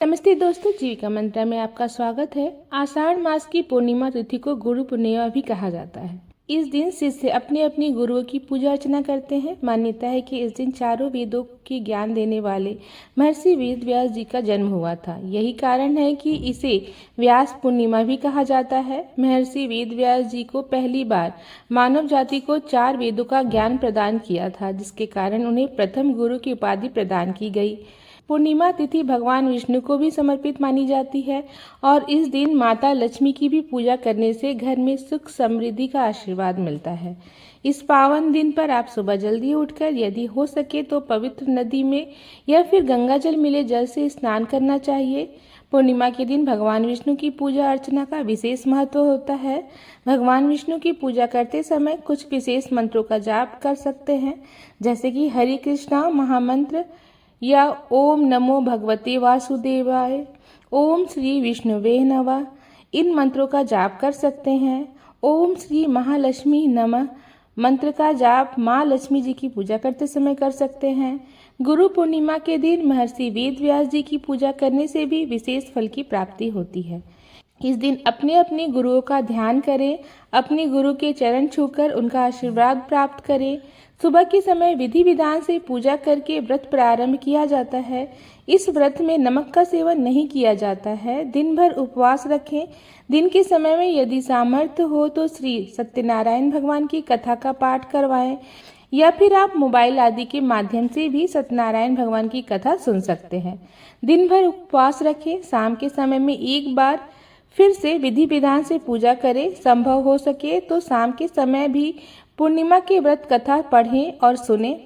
नमस्ते दोस्तों, जीविका मंत्रा में आपका स्वागत है। आषाढ़ मास की पूर्णिमा तिथि को गुरु पूर्णिमा भी कहा जाता है। इस दिन शिष्य अपने अपने गुरुओं की पूजा अर्चना करते हैं। मान्यता है कि इस दिन चारों वेदों की ज्ञान देने वाले महर्षि वेद व्यास जी का जन्म हुआ था। यही कारण है कि इसे व्यास पूर्णिमा भी कहा जाता है। महर्षि वेद व्यास जी को पहली बार मानव जाति को 4 वेदों का ज्ञान प्रदान किया था, जिसके कारण उन्हें प्रथम गुरु की उपाधि प्रदान की गई। पूर्णिमा तिथि भगवान विष्णु को भी समर्पित मानी जाती है और इस दिन माता लक्ष्मी की भी पूजा करने से घर में सुख समृद्धि का आशीर्वाद मिलता है। इस पावन दिन पर आप सुबह जल्दी उठकर यदि हो सके तो पवित्र नदी में या फिर गंगा जल मिले जल से स्नान करना चाहिए। पूर्णिमा के दिन भगवान विष्णु की पूजा अर्चना का विशेष महत्व होता है। भगवान विष्णु की पूजा करते समय कुछ विशेष मंत्रों का जाप कर सकते हैं, जैसे कि हरे कृष्णा महामंत्र या ओम नमो भगवते वासुदेवाय, ओम श्री विष्णुवे नमः, इन मंत्रों का जाप कर सकते हैं। ओम श्री महालक्ष्मी नमः मंत्र का जाप माँ लक्ष्मी जी की पूजा करते समय कर सकते हैं। गुरु पूर्णिमा के दिन महर्षि वेद व्यास जी की पूजा करने से भी विशेष फल की प्राप्ति होती है। इस दिन अपने अपने गुरुओं का ध्यान करें, अपने गुरु के चरण छूकर उनका आशीर्वाद प्राप्त करें। सुबह के समय विधि विधान से पूजा करके व्रत प्रारंभ किया जाता है। इस व्रत में नमक का सेवन नहीं किया जाता है। दिन भर उपवास रखें। दिन के समय में यदि सामर्थ्य हो तो श्री सत्यनारायण भगवान की कथा का पाठ करवाएं या फिर आप मोबाइल आदि के माध्यम से भी सत्यनारायण भगवान की कथा सुन सकते हैं। दिन भर उपवास रखें। शाम के समय में एक बार फिर से विधि विधान से पूजा करें। संभव हो सके तो शाम के समय भी पूर्णिमा के व्रत कथा पढ़ें और सुनें।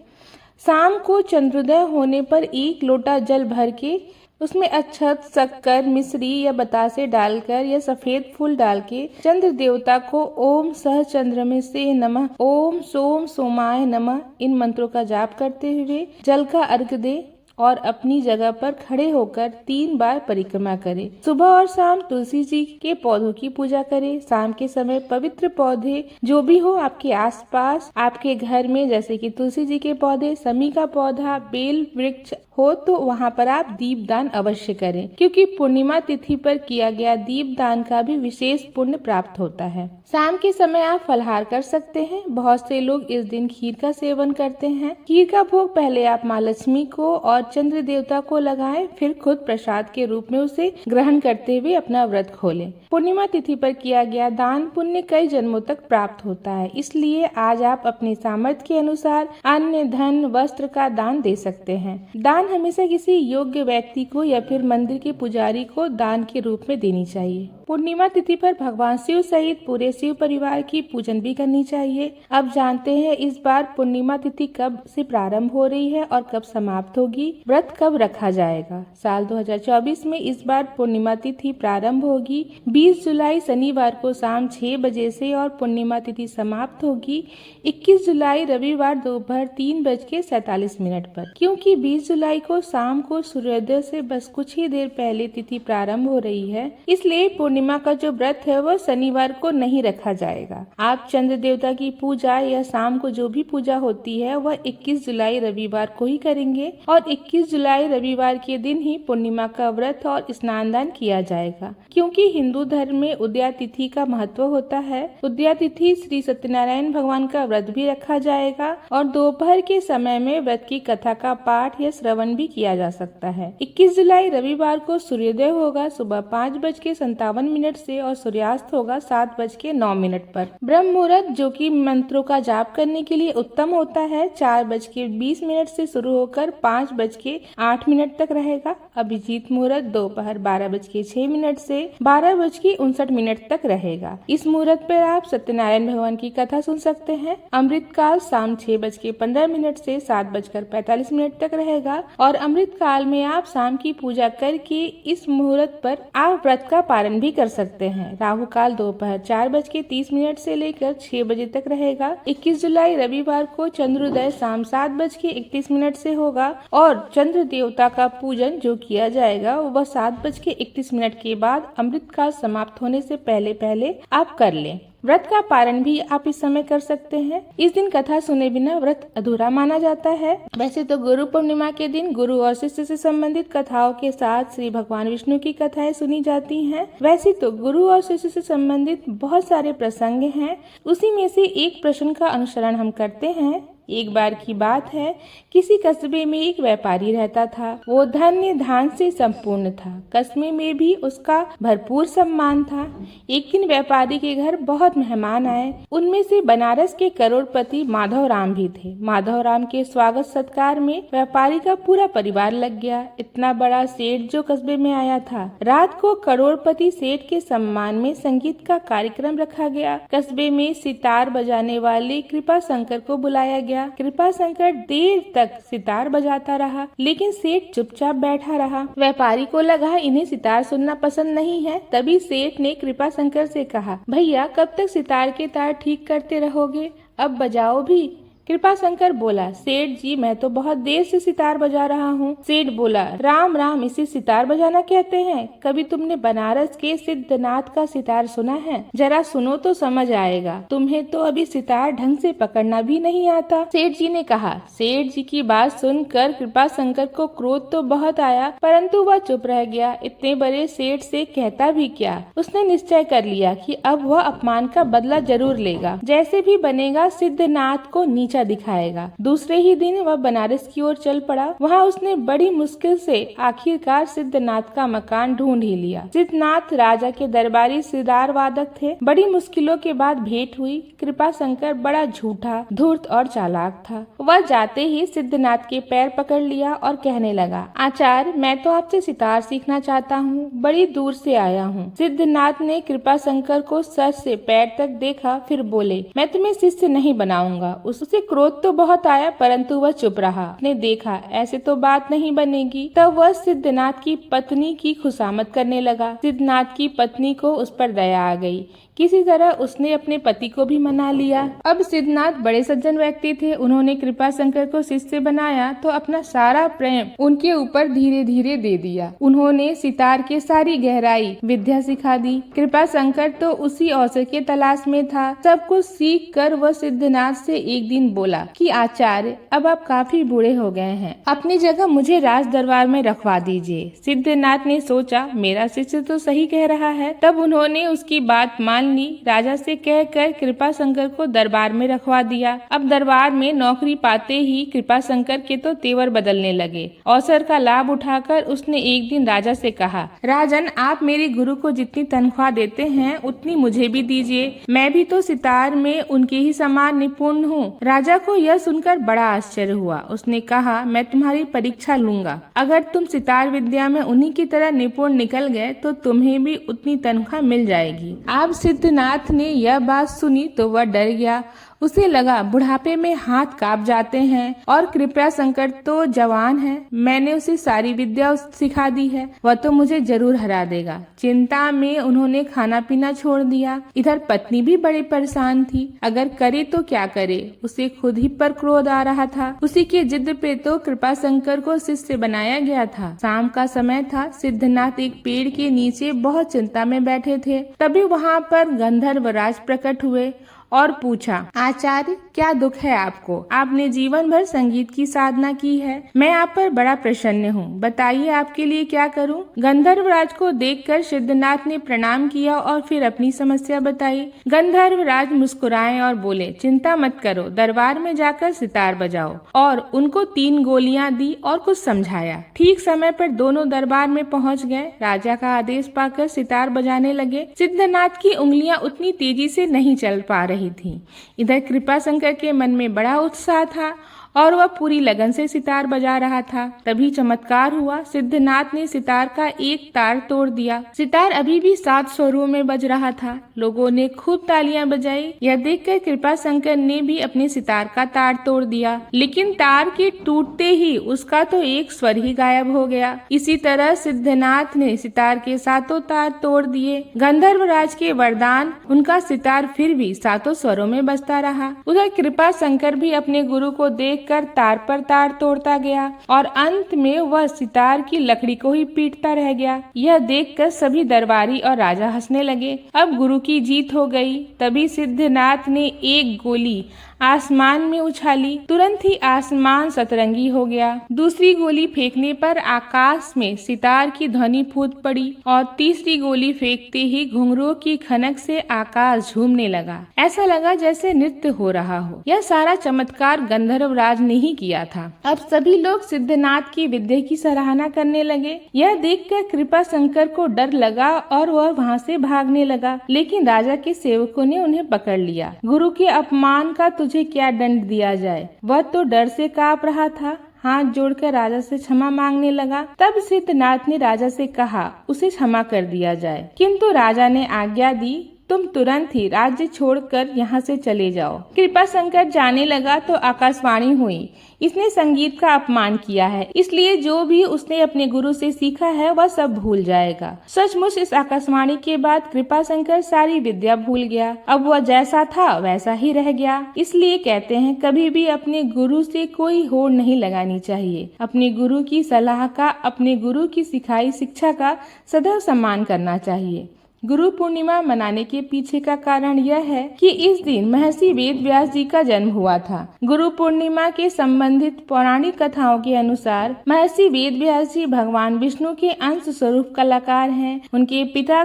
शाम को चंद्रोदय होने पर 1 लोटा जल भर के उसमें अक्षत, शक्कर, मिश्री या बतासे डालकर या सफेद फूल डाल के चंद्र देवता को ओम सह चंद्रमे से नमः, ओम सोम सोमाय नमः इन मंत्रों का जाप करते हुए जल का अर्घ्य दें और अपनी जगह पर खड़े होकर 3 बार परिक्रमा करें। सुबह और शाम तुलसी जी के पौधों की पूजा करें। शाम के समय पवित्र पौधे जो भी हो आपके आसपास आपके घर में, जैसे कि तुलसी जी के पौधे, समी का पौधा, बेल वृक्ष हो तो वहाँ पर आप दीपदान अवश्य करें, क्योंकि पूर्णिमा तिथि पर किया गया दीपदान का भी विशेष पुण्य प्राप्त होता है। शाम के समय आप फलाहार कर सकते हैं। बहुत से लोग इस दिन खीर का सेवन करते हैं। खीर का भोग पहले आप माँ लक्ष्मी को और चंद्र देवता को लगाएं, फिर खुद प्रसाद के रूप में उसे ग्रहण करते हुए अपना व्रत खोलें। पूर्णिमा तिथि पर किया गया दान पुण्य कई जन्मों तक प्राप्त होता है, इसलिए आज आप अपने सामर्थ्य के अनुसार अन्य धन वस्त्र का दान दे सकते हैं। दान हमेशा किसी योग्य व्यक्ति को या फिर मंदिर के पुजारी को दान के रूप में देनी चाहिए। पूर्णिमा तिथि पर भगवान शिव सहित पूरे शिव परिवार की पूजन भी करनी चाहिए। अब जानते हैं इस बार पूर्णिमा तिथि कब से प्रारंभ हो रही है और कब समाप्त होगी, व्रत कब रखा जाएगा। साल 2024 में इस बार पूर्णिमा तिथि प्रारंभ होगी 20 जुलाई शनिवार को शाम 6 बजे से और पूर्णिमा तिथि समाप्त होगी 21 जुलाई रविवार दोपहर 3:47 पर। क्योंकि 20 जुलाई को शाम को सूर्योदय से बस कुछ ही देर पहले तिथि प्रारंभ हो रही है, इसलिए पूर्णिमा का जो व्रत है वह शनिवार को नहीं रखा जाएगा। आप चंद्र देवता की पूजा या शाम को जो भी पूजा होती है वह 21 जुलाई रविवार को ही करेंगे और 21 जुलाई रविवार के दिन ही पूर्णिमा का व्रत और स्नान दान किया जाएगा। क्योंकि हिंदू धर्म में उदया तिथि का महत्व होता है, उदया तिथि श्री सत्यनारायण भगवान का व्रत भी रखा जाएगा और दोपहर के समय में व्रत की कथा का पाठ या श्रवण भी किया जा सकता है। 21 जुलाई रविवार को सूर्योदय होगा सुबह 5:57 से और सूर्यास्त होगा 7:09 पर। ब्रह्म मुहूर्त जो कि मंत्रों का जाप करने के लिए उत्तम होता है 4:20 से शुरू होकर 5:08 तक रहेगा। अभिजीत मुहूर्त दोपहर 12:06 से 12:59 तक रहेगा। इस मुहूर्त पर आप सत्यनारायण भगवान की कथा सुन सकते हैं। अमृत काल शाम 6:15 से 7:45 तक रहेगा और अमृत काल में आप शाम की पूजा करके इस मुहूर्त पर आप व्रत का पारण भी कर सकते हैं। राहु काल दोपहर 4:30 से लेकर 6 बजे तक रहेगा। 21 जुलाई रविवार को चंद्रोदय शाम 7:31 से होगा और चंद्र देवता का पूजन जो किया जाएगा वह 7:31 के बाद अमृत काल समाप्त होने से पहले आप कर लें। व्रत का पारण भी आप इस समय कर सकते हैं। इस दिन कथा सुने बिना व्रत अधूरा माना जाता है। वैसे तो गुरु पूर्णिमा के दिन गुरु और शिष्य से संबंधित कथाओं के साथ श्री भगवान विष्णु की कथाएं सुनी जाती हैं। वैसे तो गुरु और शिष्य से संबंधित बहुत सारे प्रसंग हैं, उसी में से एक प्रश्न का अनुसरण हम करते हैं। एक बार की बात है, किसी कस्बे में एक व्यापारी रहता था। वो धन्य धान से संपूर्ण था। कस्बे में भी उसका भरपूर सम्मान था। एक दिन व्यापारी के घर बहुत मेहमान आए। उनमें से बनारस के करोड़पति माधव राम भी थे। माधव राम के स्वागत सत्कार में व्यापारी का पूरा परिवार लग गया। इतना बड़ा सेठ जो कस्बे में आया था। रात को करोड़पति सेठ के सम्मान में संगीत का कार्यक्रम रखा गया। कस्बे में सितार बजाने वाले कृपा शंकर को बुलाया गया। कृपा शंकर देर तक सितार बजाता रहा, लेकिन सेठ चुपचाप बैठा रहा। व्यापारी को लगा इन्हें सितार सुनना पसंद नहीं है। तभी सेठ ने कृपा शंकर से कहा, भैया कब तक सितार के तार ठीक करते रहोगे, अब बजाओ भी। कृपा शंकर बोला, सेठ जी मैं तो बहुत देर से सितार बजा रहा हूँ। सेठ बोला, राम राम, इसे सितार बजाना कहते हैं। कभी तुमने बनारस के सिद्धनाथ का सितार सुना है? जरा सुनो तो समझ आएगा। तुम्हें तो अभी सितार ढंग से पकड़ना भी नहीं आता। सेठ जी ने कहा। सेठ जी की बात सुनकर कृपा शंकर को क्रोध तो बहुत आया, परंतु वह चुप रह गया। इतने बड़े सेठ से कहता भी क्या। उसने निश्चय कर लिया कि अब वह अपमान का बदला जरूर लेगा। जैसे भी बनेगा सिद्धनाथ को नीचा दिखाएगा। दूसरे ही दिन वह बनारस की ओर चल पड़ा। वहाँ उसने बड़ी मुश्किल से आखिरकार सिद्धनाथ का मकान ढूंढ ही लिया। सिद्धनाथ राजा के दरबारी सितार वादक थे। बड़ी मुश्किलों के बाद भेंट हुई। कृपा शंकर बड़ा झूठा, धूर्त और चालाक था। वह जाते ही सिद्धनाथ के पैर पकड़ लिया और कहने लगा, आचार्य मैं तो आपसे सितार सीखना चाहता हूँ, बड़ी दूर से आया हूँ। सिद्धनाथ ने कृपा शंकर को सर से पैर तक देखा, फिर बोले, मैं तुम्हें शिष्य नहीं बनाऊंगा। उससे क्रोध तो बहुत आया, परंतु वह चुप रहा। ने देखा ऐसे तो बात नहीं बनेगी। तब वह सिद्धनाथ की पत्नी की खुशामद करने लगा। सिद्धनाथ की पत्नी को उस पर दया आ गई। किसी तरह उसने अपने पति को भी मना लिया। अब सिद्धनाथ बड़े सज्जन व्यक्ति थे। उन्होंने कृपा शंकर को शिष्य बनाया तो अपना सारा प्रेम उनके ऊपर धीरे धीरे दे दिया। उन्होंने सितार के सारी गहराई विद्या सिखा दी। कृपा शंकर तो उसी अवसर के तलाश में था। सब कुछ सीख कर वह सिद्धनाथ से एक दिन बोला कि आचार्य अब आप काफी बूढ़े हो गए हैं, अपनी जगह मुझे राज दरबार में रखवा दीजिए। सिद्धनाथ ने सोचा मेरा शिष्य तो सही कह रहा है। तब उन्होंने उसकी बात मान ली। राजा से कहकर कृपा शंकर को दरबार में रखवा दिया। अब दरबार में नौकरी पाते ही कृपा शंकर के तो तेवर बदलने लगे। अवसर का लाभ उठाकर उसने एक दिन राजा से कहा, राजन आप मेरे गुरु को जितनी तनख्वाह देते हैं उतनी मुझे भी दीजिए। मैं भी तो सितार में उनके ही समान निपुण हूँ। राजा को यह सुनकर बड़ा आश्चर्य हुआ। उसने कहा, मैं तुम्हारी परीक्षा लूंगा। अगर तुम सितार विद्या में उन्हीं की तरह निपुण निकल गए तो तुम्हें भी उतनी तनख्वाह मिल जाएगी। आप सिद्धनाथ ने यह बात सुनी तो वह डर गया। उसे लगा बुढ़ापे में हाथ कांप जाते हैं और कृपा शंकर तो जवान है, मैंने उसे सारी विद्या सिखा दी है, वह तो मुझे जरूर हरा देगा। चिंता में उन्होंने खाना पीना छोड़ दिया। इधर पत्नी भी बड़ी परेशान थी, अगर करे तो क्या करे। उसे खुद ही पर क्रोध आ रहा था। उसी के जिद पे तो कृपा शंकर को शिष्य बनाया गया था। शाम का समय था। सिद्धनाथ एक पेड़ के नीचे बहुत चिंता में बैठे थे। तभी वहाँ पर गंधर्वराज प्रकट हुए और पूछा, आचार्य क्या दुख है आपको? आपने जीवन भर संगीत की साधना की है, मैं आप पर बड़ा प्रसन्न हूँ, बताइए आपके लिए क्या करूँ? गंधर्वराज को देखकर सिद्धनाथ ने प्रणाम किया और फिर अपनी समस्या बताई। गंधर्वराज मुस्कुराए और बोले, चिंता मत करो, दरबार में जाकर सितार बजाओ। और उनको 3 गोलियां दी और कुछ समझाया। ठीक समय पर दोनों दरबार में पहुँच गए। राजा का आदेश पाकर सितार बजाने लगे। सिद्धनाथ की उंगलियां उतनी तेजी से नहीं चल पा रही थी। इधर कृपा शंकर के मन में बड़ा उत्साह था और वह पूरी लगन से सितार बजा रहा था। तभी चमत्कार हुआ। सिद्धनाथ ने सितार का एक तार तोड़ दिया। सितार अभी भी 7 स्वरों में बज रहा था। लोगों ने खूब तालियां बजाई। यह देखकर कृपा शंकर ने भी अपने सितार का तार तोड़ दिया, लेकिन तार के टूटते ही उसका तो एक स्वर ही गायब हो गया। इसी तरह सिद्धनाथ ने सितार के 7 तार तोड़ दिए। गंधर्वराज के वरदान उनका सितार फिर भी 7 स्वरों में बजता रहा। उधर कृपा शंकर भी अपने गुरु को देख देखकर तार पर तार तोड़ता गया और अंत में वह सितार की लकड़ी को ही पीटता रह गया। यह देखकर सभी दरबारी और राजा हंसने लगे। अब गुरु की जीत हो गई। तभी सिद्धनाथ ने एक गोली आसमान में उछाली। तुरंत ही आसमान सतरंगी हो गया। दूसरी गोली फेंकने पर आकाश में सितार की ध्वनि फूट पड़ी और तीसरी गोली फेंकते ही घुंघरुओं की खनक से आकाश झूमने लगा। ऐसा लगा जैसे नृत्य हो रहा हो। यह सारा चमत्कार गंधर्वराज ने ही किया था। अब सभी लोग सिद्धनाथ की विद्या की सराहना करने लगे। यह देखकर कृपाशंकर को डर लगा और वह वहाँ से भागने लगा, लेकिन राजा के सेवकों ने उन्हें पकड़ लिया। गुरु के अपमान का तुझे क्या दंड दिया जाए? वह तो डर से कांप रहा था। हाथ जोड़कर राजा से क्षमा मांगने लगा। तब सिद्धनाथ ने राजा से कहा उसे क्षमा कर दिया जाए, किंतु राजा ने आज्ञा दी तुम तुरंत ही राज्य छोड़कर यहाँ से चले जाओ। कृपाशंकर जाने लगा तो आकाशवाणी हुई, इसने संगीत का अपमान किया है, इसलिए जो भी उसने अपने गुरु से सीखा है वह सब भूल जाएगा। सचमुच इस आकाशवाणी के बाद कृपाशंकर सारी विद्या भूल गया। अब वह जैसा था वैसा ही रह गया। इसलिए कहते हैं कभी भी अपने गुरु से कोई होड़ नहीं लगानी चाहिए। अपने गुरु की सलाह का, अपने गुरु की सिखाई शिक्षा का सदैव सम्मान करना चाहिए। गुरु पूर्णिमा मनाने के पीछे का कारण यह है कि इस दिन महर्षि वेदव्यास जी का जन्म हुआ था। गुरु पूर्णिमा के संबंधित पौराणिक कथाओं के अनुसार महर्षि वेदव्यास जी भगवान विष्णु के अंश स्वरूप कलाकार हैं। उनके पिता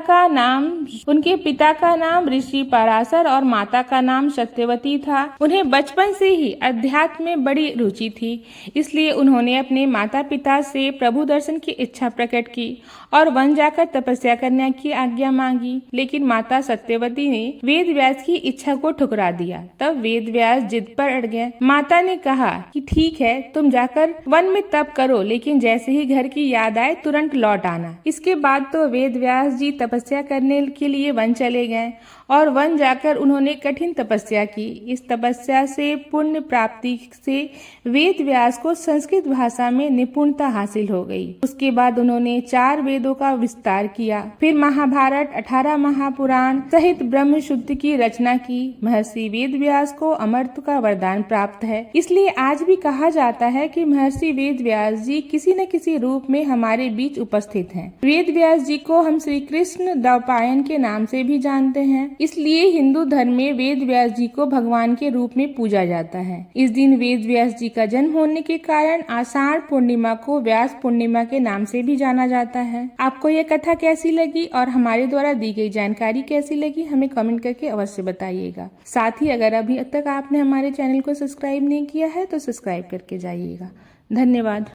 का नाम ऋषि पराशर और माता का नाम सत्यवती था। उन्हें बचपन से ही अध्यात्म में बड़ी रुचि थी, इसलिए उन्होंने अपने माता पिता से प्रभु दर्शन की इच्छा प्रकट की और वन जाकर तपस्या करने की आज्ञा मांगी। लेकिन माता सत्यवती ने वेदव्यास की इच्छा को ठुकरा दिया। तब वेदव्यास जिद पर अड़ गए। माता ने कहा कि ठीक है, तुम जाकर वन में तप करो, लेकिन जैसे ही घर की याद आए तुरंत लौट आना। इसके बाद तो वेदव्यास जी तपस्या करने के लिए वन चले गए और वन जाकर उन्होंने कठिन तपस्या की। इस तपस्या से पुण्य प्राप्ति से वेदव्यास को संस्कृत भाषा में निपुणता हासिल हो गई। उसके बाद उन्होंने 4 वेदों का विस्तार किया। फिर महाभारत, 18 महापुराण सहित ब्रह्म शुद्ध की रचना की। महर्षि वेदव्यास को अमरत्व का वरदान प्राप्त है। इसलिए आज भी कहा जाता है कि महर्षि वेदव्यास जी किसी न किसी रूप में हमारे बीच उपस्थित हैं। वेदव्यास जी को हम श्री कृष्ण द्वैपायन के नाम से भी जानते हैं। इसलिए हिंदू धर्म में वेदव्यास जी को भगवान के रूप में पूजा जाता है। इस दिन वेदव्यास जी का जन्म होने के कारण आषाढ़ पूर्णिमा को व्यास पूर्णिमा के नाम से भी जाना जाता है। आपको यह कथा कैसी लगी और हमारे द्वारा दी गई जानकारी कैसी लगी, हमें कमेंट करके अवश्य बताइएगा। साथ ही अगर अभी तक आपने हमारे चैनल को सब्सक्राइब नहीं किया है तो सब्सक्राइब करके जाइएगा। धन्यवाद।